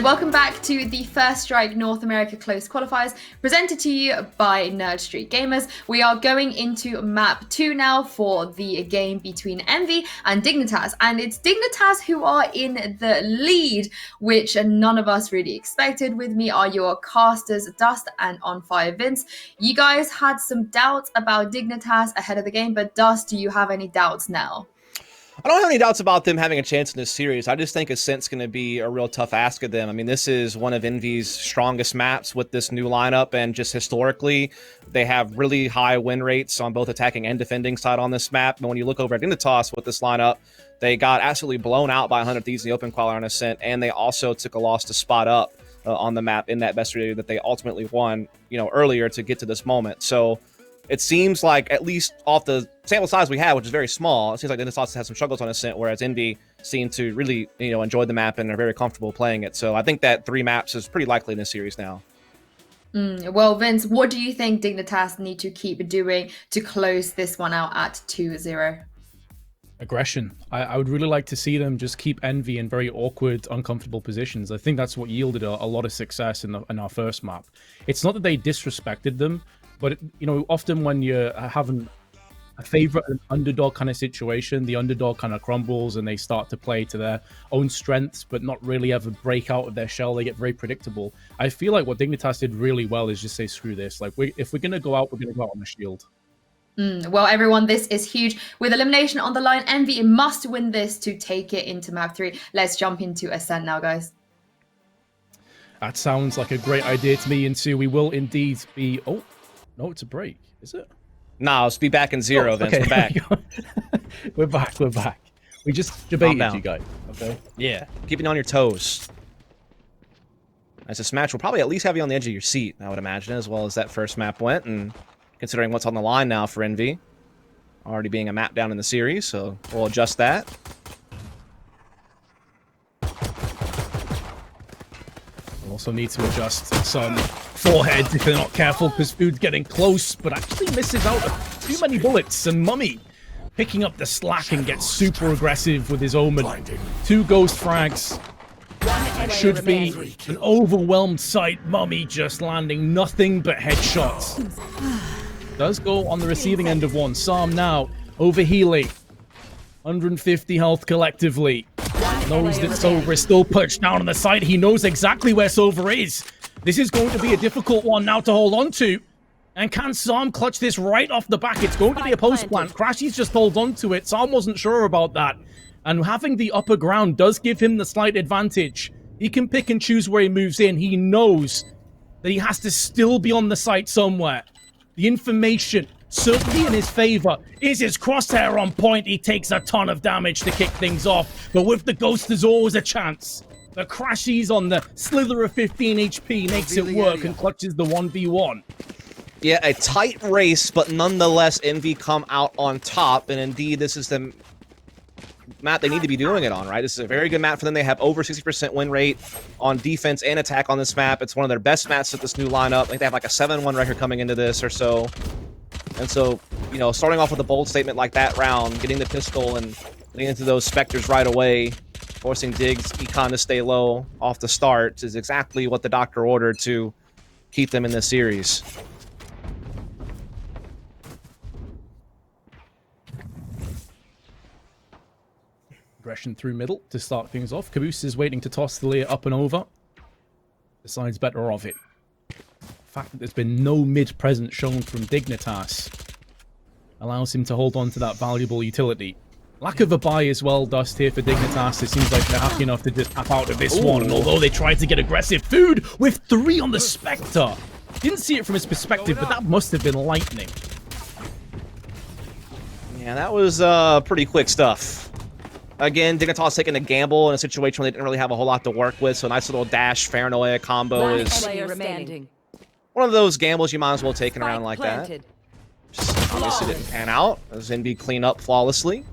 Welcome back to the First Strike North America Close Qualifiers, presented to you by Nerd Street Gamers. We are going into map 2 now for the game between Envy and Dignitas, and it's Dignitas who are in the lead, which none of us really expected. With me are your casters, Dust and On Fire Vince. You guys had some doubts about Dignitas ahead of the game, but Dust, do you have any doubts now? I don't have any doubts about them having a chance in this series. I just think Ascent's going to be a real tough ask of them. I mean, this is one of Envy's strongest maps with this new lineup, and just historically, they have really high win rates on both attacking and defending side on this map. And when you look over at DIGNITAS with this lineup, they got absolutely blown out by 100 Thieves in the open qualifier on Ascent, and they also took a loss to Spot Up on the map in that best area that they ultimately won, earlier to get to this moment. So it seems like, at least off the sample size we had, which is very small, it seems like DIGNITAS has some struggles on Ascent, whereas Envy seem to really, enjoy the map and are very comfortable playing it. So I think that 3 maps is pretty likely in this series now. Well, Vince, what do you think Dignitas need to keep doing to close this one out at 2-0? Aggression. I would really like to see them just keep Envy in very awkward, uncomfortable positions. I think that's what yielded a lot of success in our first map. It's not that they disrespected them, but, often when you're having a favorite underdog kind of situation, the underdog kind of crumbles and they start to play to their own strengths, but not really ever break out of their shell. They get very predictable. I feel like what Dignitas did really well is just say, screw this. Like, if we're going to go out, we're going to go out on the shield. Well, everyone, this is huge. With elimination on the line, Envy must win this to take it into map 3. Let's jump into Ascent now, guys. That sounds like a great idea to me, and so we will indeed be... Oh, no, it's a break, is it? Nah, let's be back in 0, Vince. Okay. We're back. We're back. We just debated you guys, okay? Yeah, keeping on your toes. As this match will probably at least have you on the edge of your seat, I would imagine, as well as that first map went, and considering what's on the line now for Envy, already being a map down in the series, so we'll adjust that. Also need to adjust some forehead if they're not careful, because Food's getting close, but actually misses out too many bullets, and Mummy picking up the slack and gets super aggressive with his Omen. 2 ghost frags. It should be an overwhelmed sight. Mummy just landing nothing but headshots. Does go on the receiving end of one. Psalm now overhealing. 150 health collectively. Knows that Sova is still perched down on the side. He knows exactly where Sova is. This is going to be a difficult one now to hold on to. And can Psalm clutch this right off the back? It's going to be a post plant. Crashy's just holds on to it. Psalm wasn't sure about that. And having the upper ground does give him the slight advantage. He can pick and choose where he moves in. He knows that he has to still be on the site somewhere. The information certainly in his favor. Is his crosshair on point? He takes a ton of damage to kick things off. But with the ghost, there's always a chance. The Crashies on the slither of 15 HP makes it work and clutches the 1v1. Yeah, a tight race, but nonetheless, Envy come out on top. And indeed, this is the map they need to be doing it on, right? This is a very good map for them. They have over 60% win rate on defense and attack on this map. It's one of their best maps with this new lineup. I think they have like a 7-1 record coming into this or so. And so, starting off with a bold statement like that round, getting the pistol and getting into those Spectres right away, forcing Diggs' econ to stay low off the start is exactly what the doctor ordered to keep them in this series. Aggression through middle to start things off. Caboose is waiting to toss the layer up and over. Decides better of it. The fact that there's been no mid presence shown from Dignitas allows him to hold on to that valuable utility. Lack of a buy as well, Dust, here for Dignitas. It seems like they're happy enough to just tap out of this one. And although they tried to get aggressive, Food with 3 on the Spectre. Didn't see it from his perspective, but that must have been lightning. Yeah, that was pretty quick stuff. Again, Dignitas taking a gamble in a situation where they didn't really have a whole lot to work with, so a nice little dash paranoia combo is one of those gambles you might as well take in a round like that. Just obviously didn't pan out, as Envy clean up flawlessly.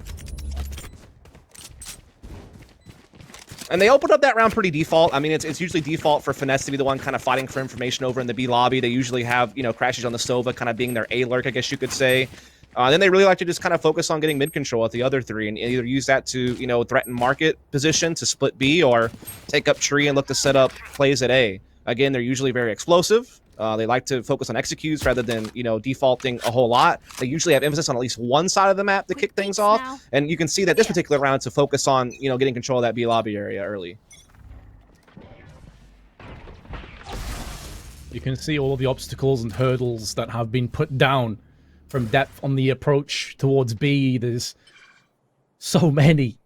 And they opened up that round pretty default. I mean, it's usually default for Finesse to be the one kind of fighting for information over in the B lobby. They usually have, Crashes on the Sova kind of being their A lurk, I guess you could say. Then they really like to just kind of focus on getting mid control at the other three and either use that to, you know, threaten market position to split B or take up tree and look to set up plays at A. Again, they're usually very explosive. They like to focus on executes rather than, you know, defaulting a whole lot. They usually have emphasis on at least one side of the map to kick things off. And you can see that this particular round to focus on, you know, getting control of that B lobby area early. You can see all of the obstacles and hurdles that have been put down from depth on the approach towards B. There's so many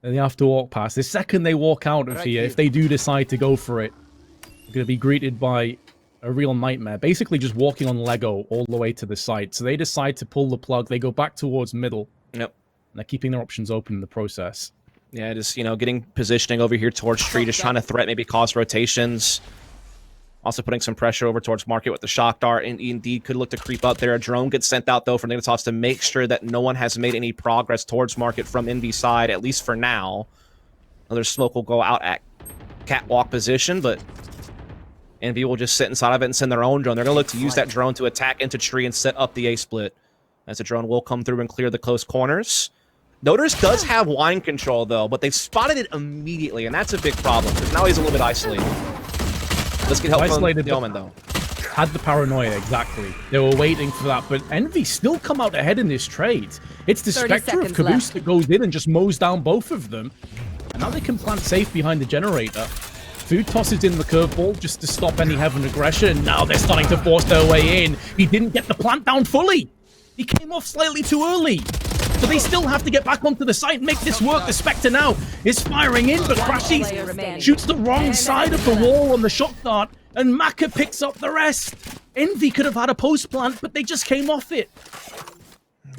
that they have to walk past. The second they walk out of here, if they do decide to go for it, they're going to be greeted by a real nightmare. Basically just walking on Lego all the way to the side. So they decide to pull the plug. They go back towards middle. Yep. And they're keeping their options open in the process. Yeah, just, you know, getting positioning over here towards tree, just trying to threat, maybe cause rotations. Also putting some pressure over towards market with the shock dart, and indeed could look to creep up there. A drone gets sent out, though, for DIGNITAS to make sure that no one has made any progress towards market from Envy's side, at least for now. Another smoke will go out at catwalk position, but Envy will just sit inside of it and send their own drone. They're going to look to use that drone to attack into tree and set up the A-split, as the drone will come through and clear the close corners. Noders does have wine control, though, but they've spotted it immediately, and that's a big problem, because now he's a little bit isolated. Let's get help from the Omen, though. Had the paranoia, exactly. They were waiting for that, but Envy still come out ahead in this trade. It's the Spectre of Caboose that goes in and just mows down both of them. And now they can plant safe behind the generator. Food tosses in the curveball just to stop any heaven aggression. Now they're starting to force their way in. He didn't get the plant down fully. He came off slightly too early. So they still have to get back onto the site and make this work. The Spectre now is firing in, but Crashy shoots the wrong side of the wall on the shock dart, and Maka picks up the rest. Envy could have had a post plant, but they just came off it.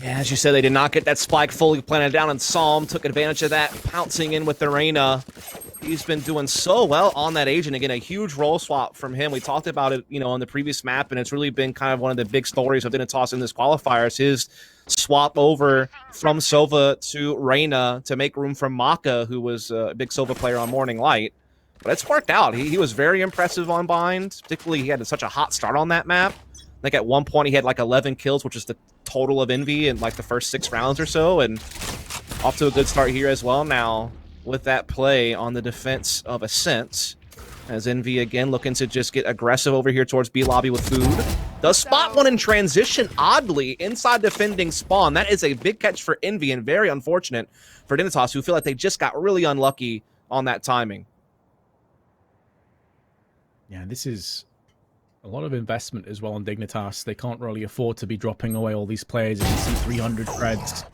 Yeah, as you said, they did not get that spike fully planted down, and Psalm took advantage of that, pouncing in with the Reyna. He's been doing so well on that agent. Again, a huge role swap from him. We talked about it, you know, on the previous map, and it's really been kind of one of the big stories of DIGNITAS in this qualifiers. His swap over from Sova to Reyna to make room for Maka, who was a big Sova player on Morning Light. But it's worked out. He was very impressive on Bind. Particularly, he had such a hot start on that map. I think at one point he had like 11 kills, which is the total of Envy in like the first 6 rounds or so. And off to a good start here as well now with that play on the defense of Ascent. As Envy again looking to just get aggressive over here towards B lobby with food. Does spot one in transition, oddly, inside defending spawn. That is a big catch for Envy and very unfortunate for DIGNITAS, who feel like they just got really unlucky on that timing. Yeah, this is a lot of investment as well on DIGNITAS. They can't really afford to be dropping away all these players. You can see 300 creds.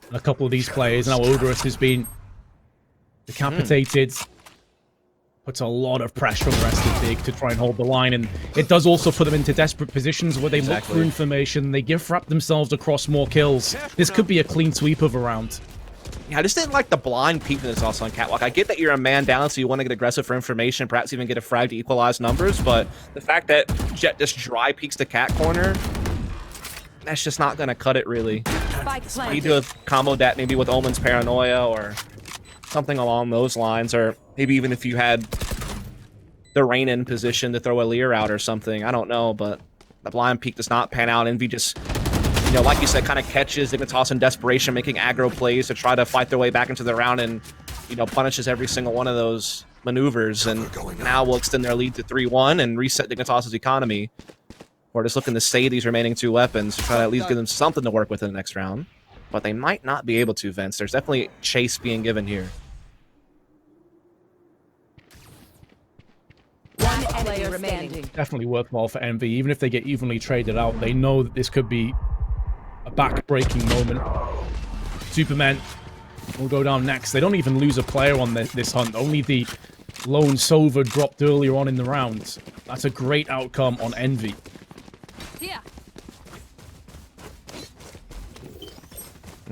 And a couple of these players. Now Odorous has been decapitated. Puts a lot of pressure on the rest of Dig to try and hold the line, and it does also put them into desperate positions where they look for information, they gift wrap themselves across more kills. This could be a clean sweep of a round. Yeah, I just didn't like the blind peek in this also on Catwalk. I get that you're a man down, so you want to get aggressive for information, perhaps even get a frag to equalize numbers, but the fact that Jet just dry peeks to Cat corner, that's just not going to cut it, really. You need to have comboed that maybe with Omen's Paranoia or something along those lines, or maybe even if you had the Rain in position to throw a Lear out or something. I don't know, but the blind peek does not pan out. Envy just, you know, like you said, kind of catches DIGNITAS in desperation, making aggro plays to try to fight their way back into the round, and, you know, punishes every single one of those maneuvers, and now will extend their lead to 3-1 and reset DIGNITAS' economy. We're just looking to save these remaining 2 weapons to try to at least give them something to work with in the next round. But they might not be able to, Vince. There's definitely chase being given here. One player remaining. Definitely worthwhile for Envy. Even if they get evenly traded out, they know that this could be a back-breaking moment. Superman will go down next. They don't even lose a player on this hunt. Only the lone Sova dropped earlier on in the round. That's a great outcome on Envy. Yeah.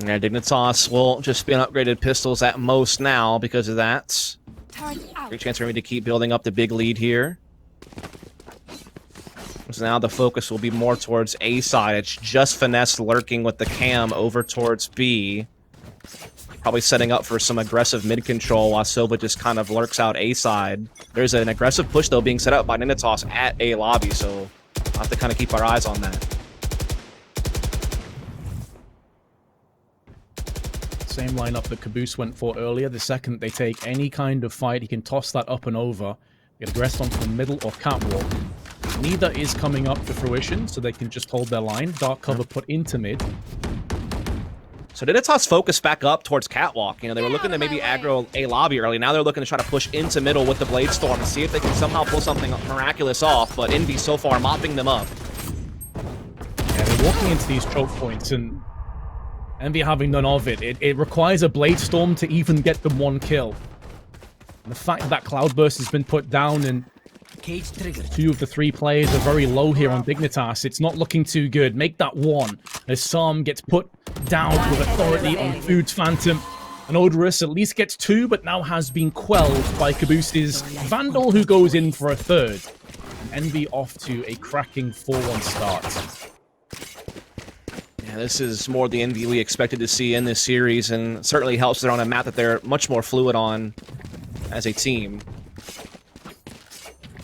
Yeah, DIGNITAS will just spin upgraded pistols at most now because of that. Great chance for me to keep building up the big lead here. So now the focus will be more towards A side. It's just Finesse lurking with the cam over towards B. Probably setting up for some aggressive mid control while Silva just kind of lurks out A side. There's an aggressive push though being set up by DIGNITAS at A lobby, so I'll have to kind of keep our eyes on that. Same lineup that Caboose went for earlier. The second they take any kind of fight, he can toss that up and over. Get aggressed onto the middle or catwalk. Neither is coming up to fruition, so they can just hold their line. Dark cover put into mid. So DIGNITAS focused back up towards catwalk. You know, they were looking to maybe aggro a lobby early. Now they're looking to try to push into middle with the Blade Storm and see if they can somehow pull something miraculous off. But Envy so far mopping them up. Yeah, they're walking into these choke points, and Envy having none of it. It requires a Blade Storm to even get them one kill. And the fact that Cloudburst has been put down and two of the three players are very low here on Dignitas. It's not looking too good. Make that one as Sam gets put down with authority on Food's Phantom. And Odorous at least gets two, but now has been quelled by Caboose's Vandal, who goes in for a third. And Envy off to a cracking 4-1 start. Yeah, this is more the Envy we expected to see in this series, and certainly helps they're on a map that they're much more fluid on as a team.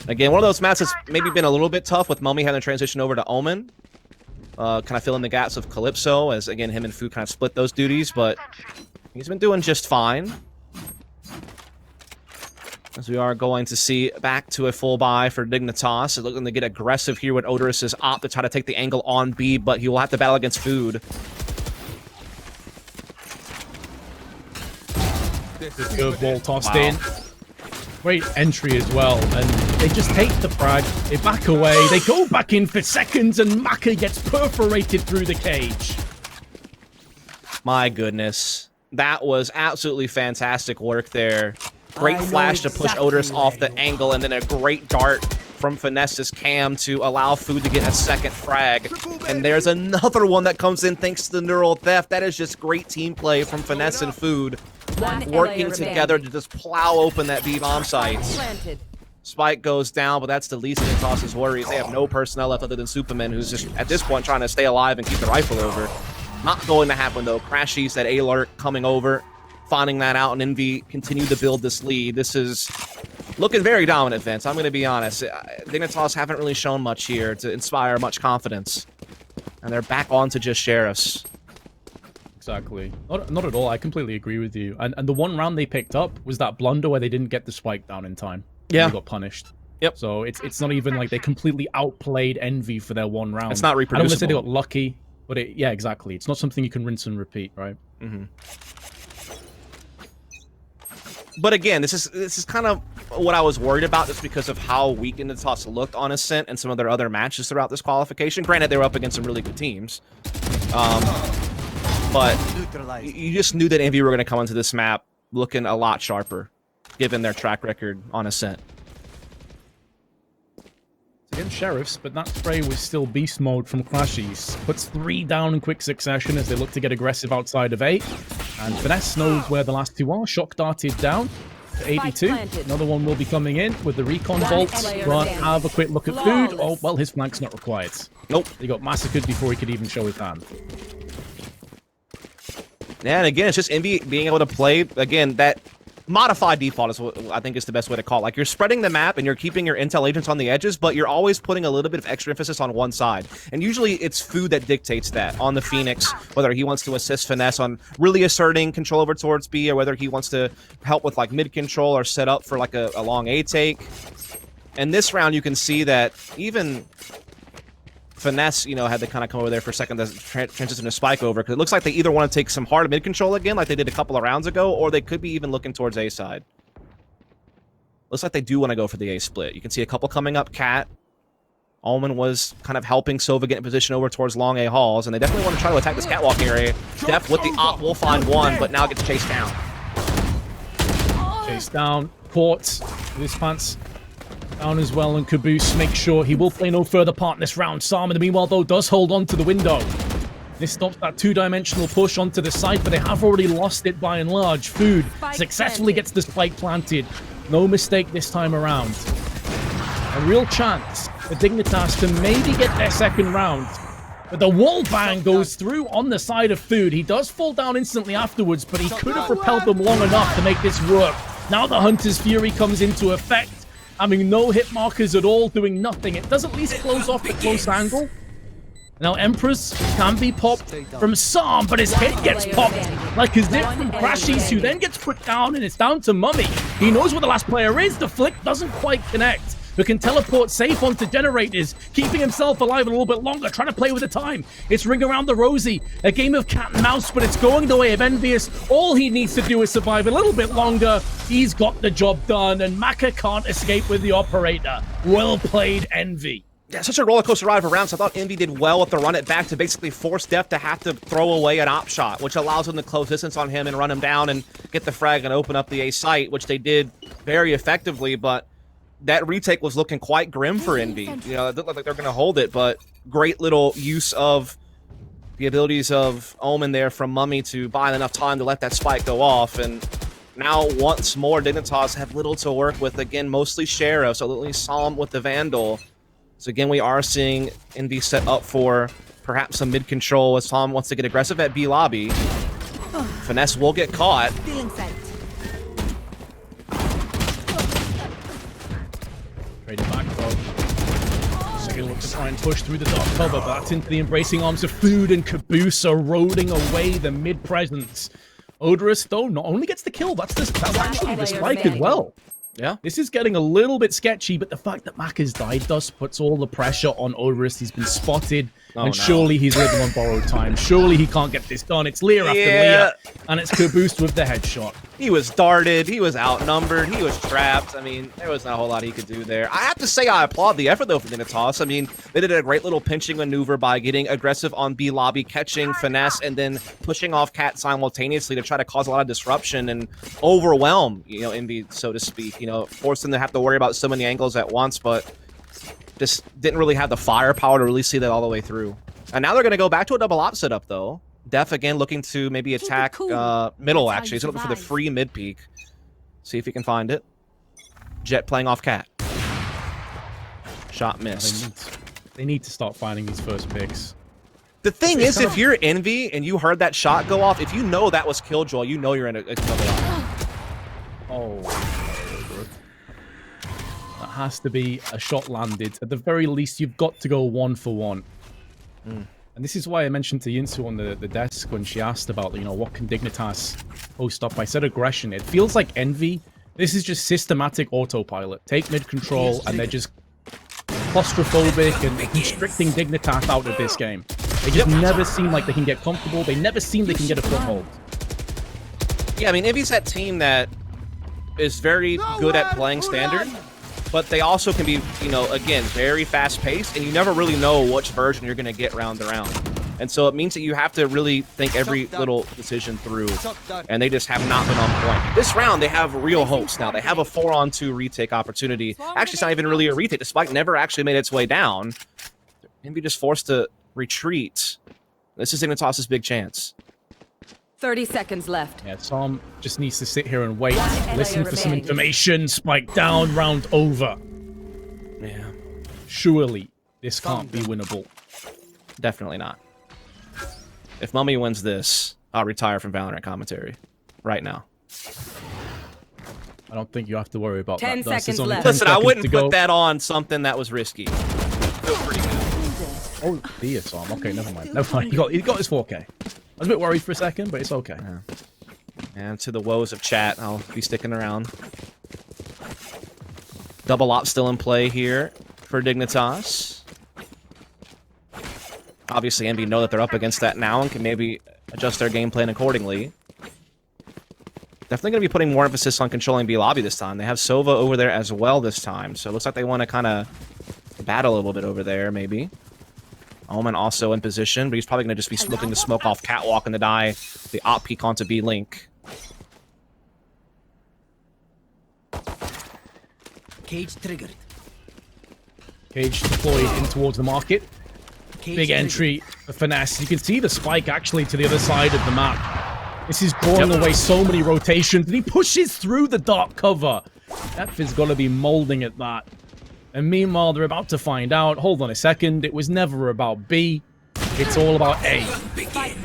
Again, one of those maps that's maybe been a little bit tough with Mummy having to transition over to Omen. Kind of filling the gaps of Calypso, as again, him and Food kind of split those duties, but he's been doing just fine. As we are going to see back to a full buy for Dignitas. They're looking to get aggressive here with Odorous' op to try to take the angle on B, but he will have to battle against Food. Good ball tossed in. Great entry as well, and they just take the frag, they back away, they go back in for seconds, and Maka gets perforated through the cage. My goodness. That was absolutely fantastic work there. Great flash to push Odorous off the angle, and then a great dart from Finesse's Cam to allow Food to get a second frag. And there's another one that comes in thanks to the Neural Theft. That is just great team play from Finesse and Food. Working together to just plow open that B bomb site. Spike goes down, but that's the least of Dignitas' worries. They have no personnel left other than Superman, who's just, at this point, trying to stay alive and keep the rifle over. Not going to happen, though. Crashies that A-Lurk coming over, finding that out, and Envy continue to build this lead. This is looking very dominant, Vince. I'm going to be honest. Dignitas haven't really shown much here to inspire much confidence. And they're back on to just Sheriffs. Exactly. Not at all. I completely agree with you. And the one round they picked up was that blunder where they didn't get the spike down in time. Yeah. They got punished. Yep. So it's not even like they completely outplayed Envy for their one round. It's not reproducible. I don't want to say they got lucky, but yeah, exactly. It's not something you can rinse and repeat, right? Mm-hmm. But again, this is kind of what I was worried about, just because of how weak Dignitas looked on Ascent and some of their other matches throughout this qualification. Granted, they were up against some really good teams. But you just knew that Envy were going to come into this map looking a lot sharper, given their track record on Ascent. It's against Sheriffs, but that spray was still beast mode from Crashies. Puts 3 down in quick succession as they look to get aggressive outside of 8. And Finesse knows where the last 2 are. Shock darted down to 82. Another one will be coming in with the recon bolts. But have a quick look at Food. Oh, well, his flank's not required. Nope. He got massacred before he could even show his hand. Yeah, and again, it's just Envy being able to play, again, that modified default is what I think is the best way to call it. Like, you're spreading the map and you're keeping your intel agents on the edges, but you're always putting a little bit of extra emphasis on one side. And usually it's Food that dictates that on the Phoenix, whether he wants to assist Finesse on really asserting control over towards B, or whether he wants to help with like mid control or set up for like a long A take. And this round you can see that even Finesse, you know, had to kind of come over there for a second to transition to Spike over, because it looks like they either want to take some hard mid control again, like they did a couple of rounds ago, or they could be even looking towards A side. Looks like they do want to go for the A split. You can see a couple coming up. Cat. Omen was kind of helping Sova get in position over towards long A halls, and they definitely want to try to attack this catwalk area. Def with the op will find one, but now gets chased down. Chased down. Port. This pants down as well, and Caboose makes sure he will play no further part in this round. Sam, in the meanwhile, though, does hold on to the window. This stops that two-dimensional push onto the side, but they have already lost it by and large. Food successfully gets the spike planted. No mistake this time around. A real chance for Dignitas to maybe get their second round. But the wall bang goes through on the side of Food. He does fall down instantly afterwards, but he could have repelled them long enough to make this work. Now the Hunter's Fury comes into effect. Having no hit markers at all, doing nothing. It does at least close off the close angle. Now, Empress can be popped from Sam, but his head gets popped like a zip from Crashies, who then gets put down, and it's down to Mummy. He knows where the last player is. The flick doesn't quite connect, but can teleport safe onto generators, keeping himself alive a little bit longer, trying to play with the time. It's Ring Around the Rosie, a game of cat and mouse, but it's going the way of Envious. All he needs to do is survive a little bit longer. He's got the job done, and Maka can't escape with the operator. Well played, Envy. Yeah, such a roller coaster ride of rounds. I thought Envy did well with the run it back to basically force Def to have to throw away an op shot, which allows them to close distance on him and run him down and get the frag and open up the A site, which they did very effectively, but that retake was looking quite grim for Envy. You know, it looked like they're going to hold it, but great little use of the abilities of Omen there from Mummy to buy enough time to let that spike go off. And now, once more, Dignitas have little to work with. Again, mostly Sheriff, so at least Psalm with the Vandal. So again, we are seeing Envy set up for perhaps some mid-control as Psalm wants to get aggressive at B lobby. Finesse will get caught. Trading back, though. Second look to try and push through the dark cover, but that's into the embracing arms of Food, and Caboose eroding away the mid-presence. Odorous, though, not only gets the kill, that's actually the spike as well. Yeah. This is getting a little bit sketchy, but the fact that Mac has died thus puts all the pressure on Odorous. He's been spotted, and surely he's living on borrowed time. Surely he can't get this done. It's Lear after Lear, and it's Caboose with the headshot. He was darted, he was outnumbered, he was trapped. I mean, there was not a whole lot he could do there. I have to say I applaud the effort, though, for Dignitas. I mean, they did a great little pinching maneuver by getting aggressive on B lobby, catching Finesse, and then pushing off Cat simultaneously to try to cause a lot of disruption and overwhelm, you know, Envy, so to speak. You know, force them to have to worry about so many angles at once, but just didn't really have the firepower to really see that all the way through. And now they're going to go back to a double op setup, though. Def again looking to maybe attack middle, actually. He's looking for the free mid peak. See if he can find it. Jet playing off Cat. Shot missed. They need to start finding these first picks. The thing is, if you're Envy and you heard that shot go off, if you know that was Killjoy, you know you're in a double op. Oh. That has to be a shot landed. At the very least, you've got to go 1 for 1. And this is why I mentioned to Yinsu on the desk when she asked about, you know, what can Dignitas post up. I said aggression. It feels like Envy. This is just systematic autopilot. Take mid control, and they're just claustrophobic and constricting Dignitas out of this game. They just never seem like they can get comfortable. They never seem they can get a foothold. Yeah, I mean, Envy's that team that is very good at playing standard, but they also can be, you know, again, very fast-paced, and you never really know which version you're going to get round to round. And so it means that you have to really think every little decision through, and they just have not been on point. This round, they have real hopes now. They have a 4-on-2 retake opportunity. Actually, it's not even really a retake. The spike never actually made its way down. Envy just forced to retreat. This is Dignitas' big chance. 30 seconds left. Yeah, Tom just needs to sit here and wait. Listen for some information. Spike down, round over. Yeah. Surely this can't be winnable. Definitely not. If Mummy wins this, I'll retire from Valorant commentary. Right now. I don't think you have to worry about 10 that. seconds left. Listen, I wouldn't put that on something that was risky. Feel pretty good. Oh, dear, Tom. Okay, never mind. Never mind. He got his 4K. I was a bit worried for a second, but it's okay. Yeah. And to the woes of chat, I'll be sticking around. Double op still in play here for Dignitas. Obviously, Envy know that they're up against that now and can maybe adjust their game plan accordingly. Definitely going to be putting more emphasis on controlling B lobby this time. They have Sova over there as well this time, so it looks like they want to kind of battle a little bit over there, maybe. Omen also in position, but he's probably going to just be looking to smoke off Catwalk and to die the op peek onto B-Link. Cage triggered. Cage deployed in towards the market. Big entry for Finesse. You can see the spike actually to the other side of the map. This is drawing away so many rotations, and he pushes through the dark cover. F is going to be molding at that. And meanwhile, they're about to find out. Hold on a second. It was never about B. It's all about A.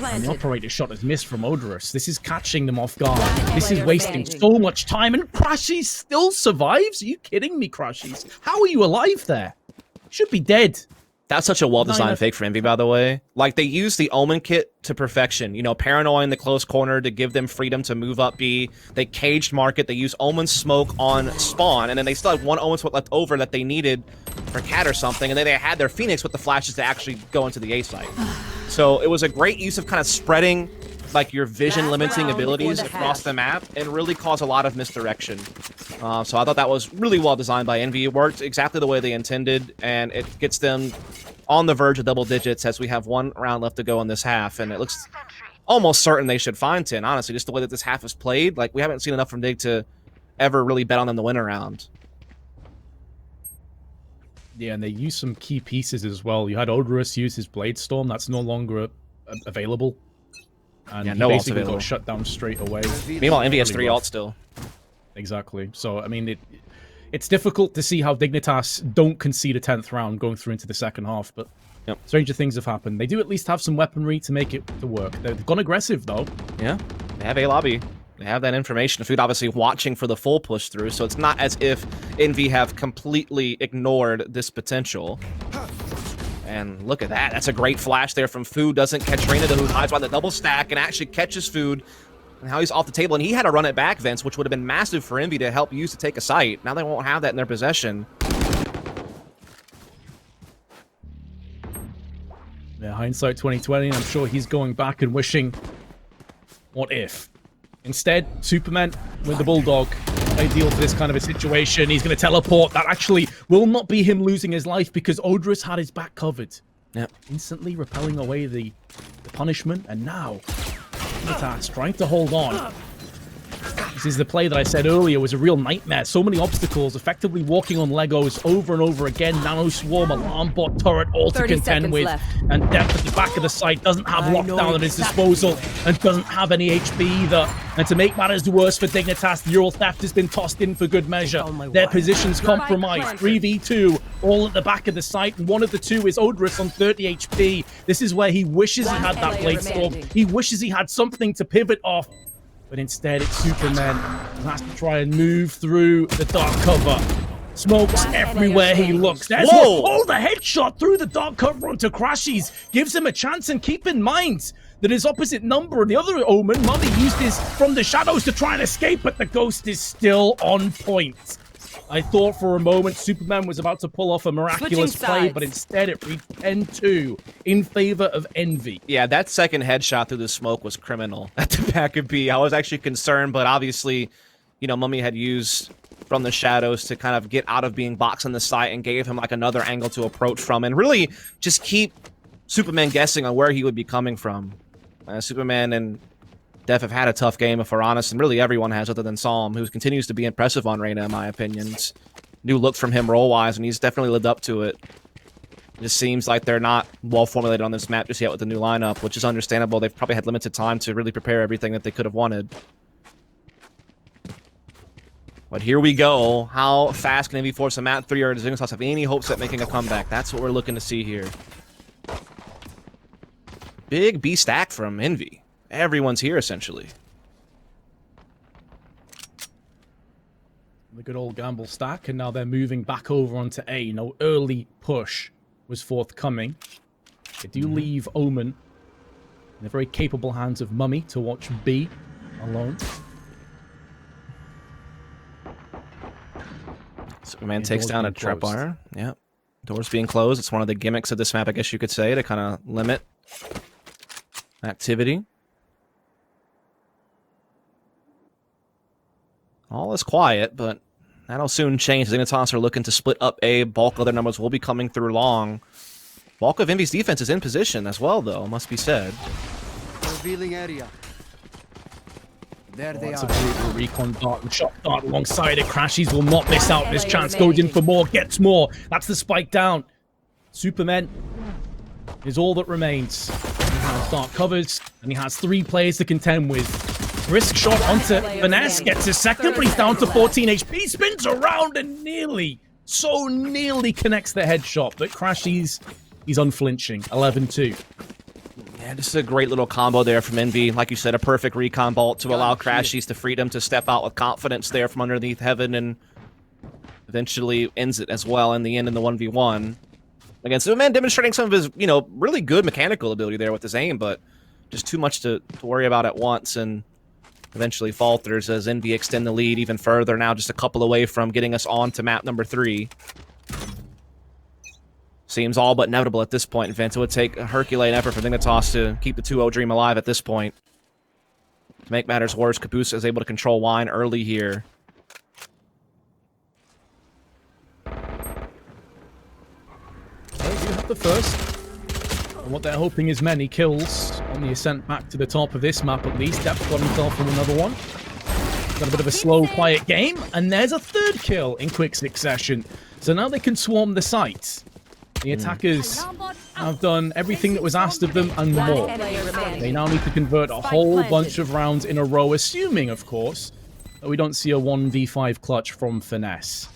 And the operator shot has missed from Odorous. This is catching them off guard. This is wasting so much time. And Crashies still survives? Are you kidding me, Crashies? How are you alive there? You should be dead. That's such a well-designed fake for Envy, by the way. Like, they used the Omen kit to perfection. You know, paranoia in the close corner to give them freedom to move up B. They caged market. They used Omen smoke on spawn, and then they still had one Omen smoke left over that they needed for Cat or something, and then they had their Phoenix with the flashes to actually go into the A site. So it was a great use of kind of spreading, like, your vision-limiting abilities across the map and really cause a lot of misdirection. So I thought that was really well designed by Envy. It worked exactly the way they intended, and it gets them on the verge of double digits as we have 1 round left to go in this half, and it looks almost certain they should find 10, honestly, just the way that this half is played. Like, we haven't seen enough from Dig to ever really bet on them to win a round. Yeah, and they used some key pieces as well. You had Odorous use his Blade Storm. That's no longer available. And Yeah, he no ults basically available. got shut down straight away. Meanwhile, Envy has 3 ults still. Exactly. So, I mean, it's difficult to see how Dignitas don't concede a 10th round going through into the second half, but stranger things have happened. They do at least have some weaponry to make it to work. They've gone aggressive, though. Yeah, they have A lobby. They have that information. Food obviously watching for the full push through, so it's not as if Envy have completely ignored this potential. And look at that. That's a great flash there from Food. Doesn't catch Reina, who hides by the double stack and actually catches Food. And how he's off the table. And he had to run it back, Vince, which would have been massive for Envy to help use to take a site. Now they won't have that in their possession. Yeah, hindsight 2020. I'm sure he's going back and wishing, what if? Instead, Superman with the Bulldog, ideal for this kind of a situation. He's going to teleport. That actually will not be him losing his life because Odorous had his back covered. Yep. Instantly repelling away the punishment. And now, Dignitas trying to hold on. This is the play that I said earlier was a real nightmare. So many obstacles, effectively walking on Legos over and over again. Nano Swarm, Alarm Bot, Turret, all to contend with. Left. And Depth at the back of the site doesn't have lockdown at his disposal and doesn't have any HP either. And to make matters worse for Dignitas, the Ural Theft has been tossed in for good measure. Their position's compromised. 3v2, all at the back of the site. And one of the two is Odorous on 30 HP. This is where he wishes he had that Blade Storm. He wishes he had something to pivot off. But instead, it's Superman who has to try and move through the dark cover. Smokes everywhere he looks. There's the headshot through the dark cover onto Crashies. Gives him a chance, and keep in mind that his opposite number, the other Omen, Mummy, used his from the shadows to try and escape, but the Ghost is still on point. I thought for a moment Superman was about to pull off a miraculous play, but instead it reached 10-2 in favor of Envy. Yeah, that second headshot through the smoke was criminal at the back of B. I was actually concerned, but obviously, you know, Mummy had used from the shadows to kind of get out of being boxed on the site and gave him like another angle to approach from and really just keep Superman guessing on where he would be coming from. Superman and Def have had a tough game, if we're honest, and really everyone has other than Psalm, who continues to be impressive on Reina, in my opinion. It's new look from him role-wise, and he's definitely lived up to it. It just seems like they're not well-formulated on this map just yet with the new lineup, which is understandable. They've probably had limited time to really prepare everything that they could have wanted. But here we go. How fast can Envy force a map 3 or does Dignitas have any hopes at making a comeback? That's what we're looking to see here. Big B stack from Envy. Everyone's here, essentially. The good old gamble stack, and now they're moving back over onto A. No early push was forthcoming. They do leave Omen in the very capable hands of Mummy to watch B alone. Superman takes down a trapwire. Yep. Doors being closed. It's one of the gimmicks of this map, I guess you could say, to kind of limit activity. All is quiet, but that'll soon change. Dignitas are looking to split up A. Bulk of their numbers will be coming through long. Bulk of Envy's defense is in position as well, though, must be said. Revealing area. There they That's are. a brutal recon dart and shot dart alongside it. Crashies will not miss out. This chance goes in for more, gets more. That's the spike down. Superman is all that remains. He has dark covers, and he has 3 players to contend with. Risk shot onto Finesse, gets his second, but he's down to 14 HP, spins around and nearly connects the headshot, but Crashies, he's unflinching, 11-2. Yeah, this is a great little combo there from Envy. Like you said, a perfect recon bolt to allow Crashies the freedom to step out with confidence there from underneath Heaven and eventually ends it as well in the end in the 1v1. against him, and demonstrating some of his, you know, really good mechanical ability there with his aim, but just too much to worry about at once, and eventually falters as Envy extend the lead even further, now just a couple away from getting us on to map number 3. Seems all but inevitable at this point, Vince. It would take a Herculean effort for Dignitas to keep the 2-0 dream alive at this point. To make matters worse, Caboose is able to control Wine early here. They do have the first. And what they're hoping is many kills on the ascent back to the top of this map at least. Depth got himself from another one. Got a bit of a slow, quiet game. And there's a third kill in quick succession. So now they can swarm the site. The attackers have done everything that was asked of them and more. They now need to convert a whole bunch of rounds in a row, assuming, of course, that we don't see a 1v5 clutch from Finesse.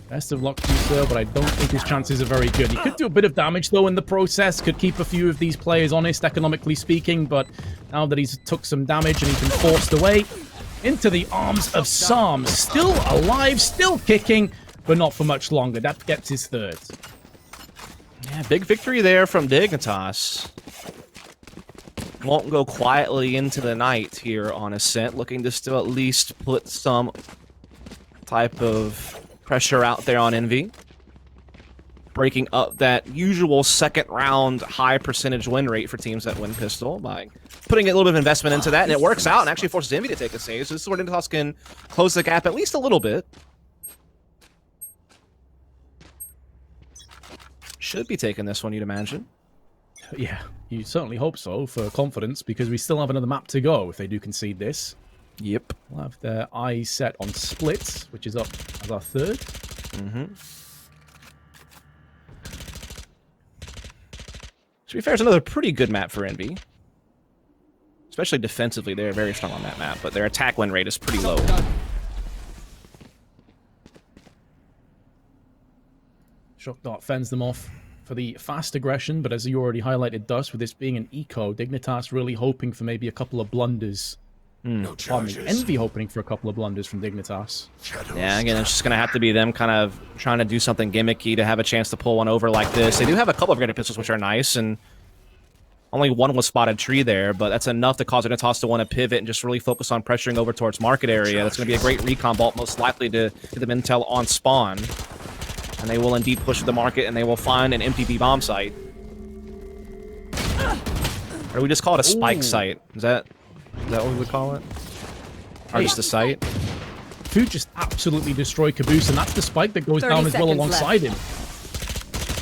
Best of luck to you, sir, but I don't think his chances are very good. He could do a bit of damage, though, in the process. Could keep a few of these players honest, economically speaking, but now that he's took some damage and he's been forced away into the arms of Psalm. Still alive, still kicking, but not for much longer. That gets his third. Yeah, big victory there from Dignitas. Won't go quietly into the night here on Ascent, looking to still at least put some type of pressure out there on Envy. Breaking up that usual second round high percentage win rate for teams that win Pistol by putting a little bit of investment into that, and it works out and actually forces Envy to take a save. So this is where Dignitas can close the gap at least a little bit. Should be taking this one, you'd imagine. Yeah, you certainly hope so for confidence, because we still have another map to go if they do concede this. Yep. We'll have their eyes set on Splits, which is up as our third. To be fair, it's another pretty good map for Envy. Especially defensively, they're very strong on that map, but their attack win rate is pretty low. Shock Dart fends them off for the fast aggression, but as you already highlighted, Dust, with this being an eco, Dignitas really hoping for maybe a couple of blunders. Pardon me, Envy hoping for a couple of blunders from Dignitas. Yeah, again, it's just going to have to be them kind of trying to do something gimmicky to have a chance to pull one over like this. They do have a couple of grenade pistols, which are nice, and only one was spotted tree there, but that's enough to cause Dignitas to want to pivot and just really focus on pressuring over towards market area. That's going to be a great recon vault, most likely to get them intel on spawn. And they will indeed push to the market, and they will find an empty B bomb site. Or we just call it a spike site. Is that what we would call it? Or just a site? Food just absolutely destroyed Caboose, and that's the spike that goes down as well alongside him.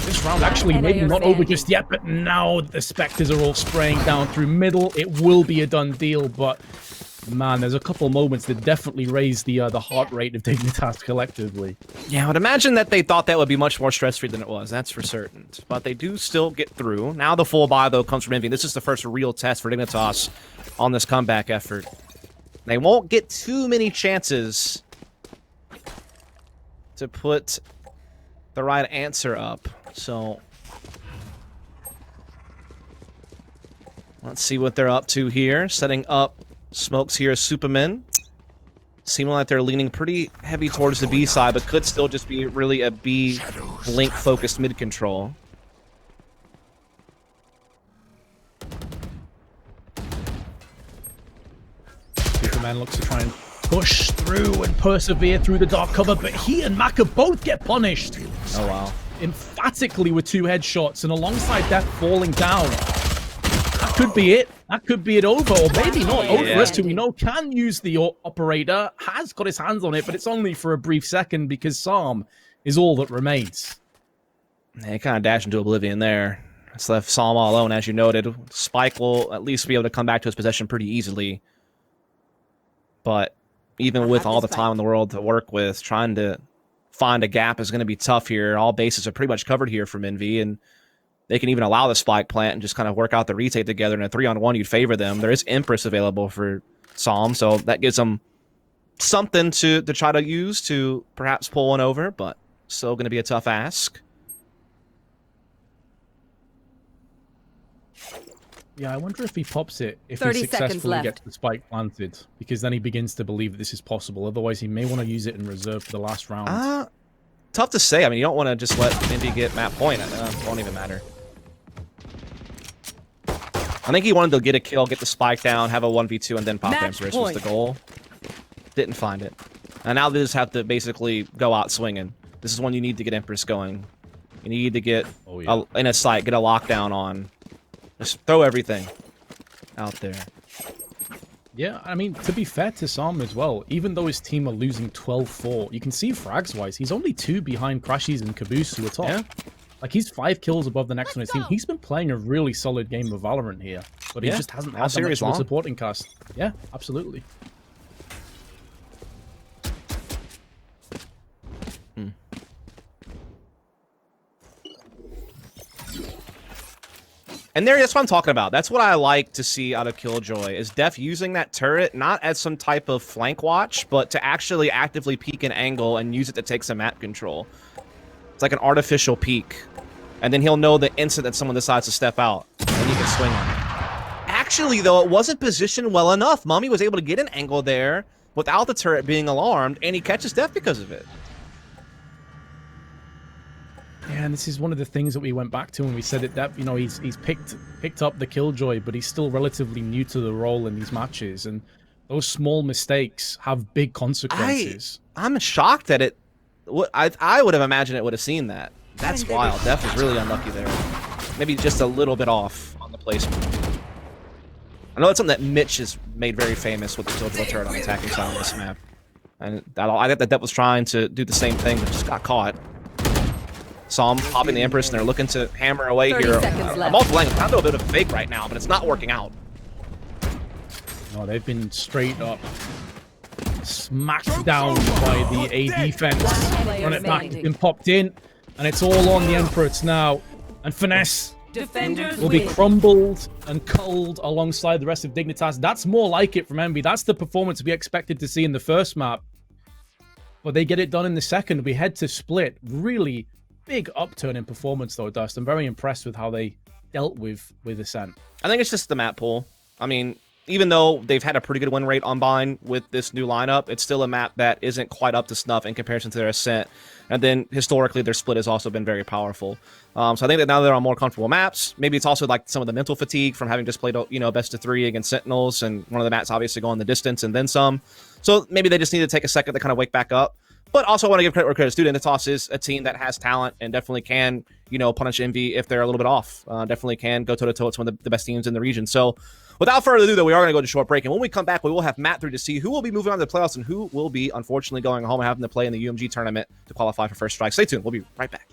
This round actually maybe not over just yet, but now the Spectres are all spraying down through middle. It will be a done deal, but man, there's a couple moments that definitely raise the heart rate of Dignitas collectively. Yeah, I would imagine that they thought that would be much more stress-free than it was, that's for certain. But they do still get through. Now the full buy, though, comes from Envy. This is the first real test for Dignitas on this comeback effort. They won't get too many chances to put the right answer up. So let's see what they're up to here. Setting up smokes here as Supermen. Seeming like they're leaning pretty heavy towards the B side, but could still just be really a B link-focused mid-control. Superman looks to try and push through and persevere through the dark cover, but he and Maka both get punished. Oh, wow. Emphatically with 2 headshots, and alongside that falling down. That could be it. That could be it over, or maybe not. Odorist, who we know can use the operator, has got his hands on it, but it's only for a brief second because Psalm is all that remains. They kind of dash into oblivion there. It's left Psalm all alone, as you noted. Spike will at least be able to come back to his possession pretty easily. But even with all the time in the world to work with, trying to find a gap is going to be tough here. All bases are pretty much covered here from Envy, and they can even allow the spike plant and just kind of work out the retake together. In a 3-on-1, you'd favor them. There is Empress available for Psalm, so that gives them something to try to use to perhaps pull one over, but still going to be a tough ask. Yeah, I wonder if he pops it if he 30 successfully seconds left. gets the spike planted, because then he begins to believe that this is possible. Otherwise, he may want to use it in reserve for the last round. tough to say. I mean, you don't want to just let Envy get map point. It won't even matter. I think he wanted to get a kill, get the spike down, have a 1v2, and then pop Empress was the goal. Didn't find it. And now they just have to basically go out swinging. This is when you need to get Empress going. You need to get in a site, get a lockdown on. Just throw everything out there. Yeah, I mean, to be fair to Sam as well, even though his team are losing 12-4, you can see frags-wise, he's only 2 behind Crashies and Caboose, who are top. Yeah. Like, he's 5 kills above the next one on his team. He's been playing a really solid game of Valorant here, but he just hasn't had that much of a supporting cast. Yeah, absolutely. And that's what I'm talking about. That's what I like to see out of Killjoy, is Def using that turret not as some type of flank watch, but to actually actively peek an angle and use it to take some map control. It's like an artificial peek. And then he'll know the instant that someone decides to step out, and he can swing on it. Actually, though, it wasn't positioned well enough. Mummy was able to get an angle there without the turret being alarmed, and he catches Def because of it. Yeah, and this is one of the things that we went back to when we said that you know, he's picked up the Killjoy, but he's still relatively new to the role in these matches, and those small mistakes have big consequences. I'm shocked that it. I would have imagined it would have seen that. That's wild. Def was really unlucky there. Maybe just a little bit off on the placement. I know that's something that Mitch has made very famous with the Killjoy turret on the attacking side of this map, and I get that Def was trying to do the same thing, but just got caught. Saw him popping the Empress, and they're looking to hammer away here. I'm also playing kind of a bit of a fake right now, but it's not working out. No, they've been straight up smacked down by the A defense. Run it back, been popped in, and it's all on the Empress now. And Finesse will be crumbled and culled alongside the rest of Dignitas. That's more like it from Envy. That's the performance we expected to see in the first map. But they get it done in the second. We head to Split. Really big upturn in performance, though, Dust. I'm very impressed with how they dealt with Ascent. I think it's just the map pool. I mean, even though they've had a pretty good win rate on Bind with this new lineup, it's still a map that isn't quite up to snuff in comparison to their Ascent. And then, historically, their Split has also been very powerful. So I think that now they're on more comfortable maps. Maybe it's also like some of the mental fatigue from having just played, you know, best of 3 against Sentinels, and one of the maps obviously going the distance and then some. So maybe they just need to take a second to kind of wake back up. But also, I want to give credit where credit's due. DIGNITAS is a team that has talent and definitely can, you know, punish Envy if they're a little bit off. Definitely can go toe-to-toe with some of the best teams in the region. So, without further ado, though, we are going to go to short break. And when we come back, we will have Matt through to see who will be moving on to the playoffs and who will be, unfortunately, going home and having to play in the UMG tournament to qualify for First Strike. Stay tuned. We'll be right back.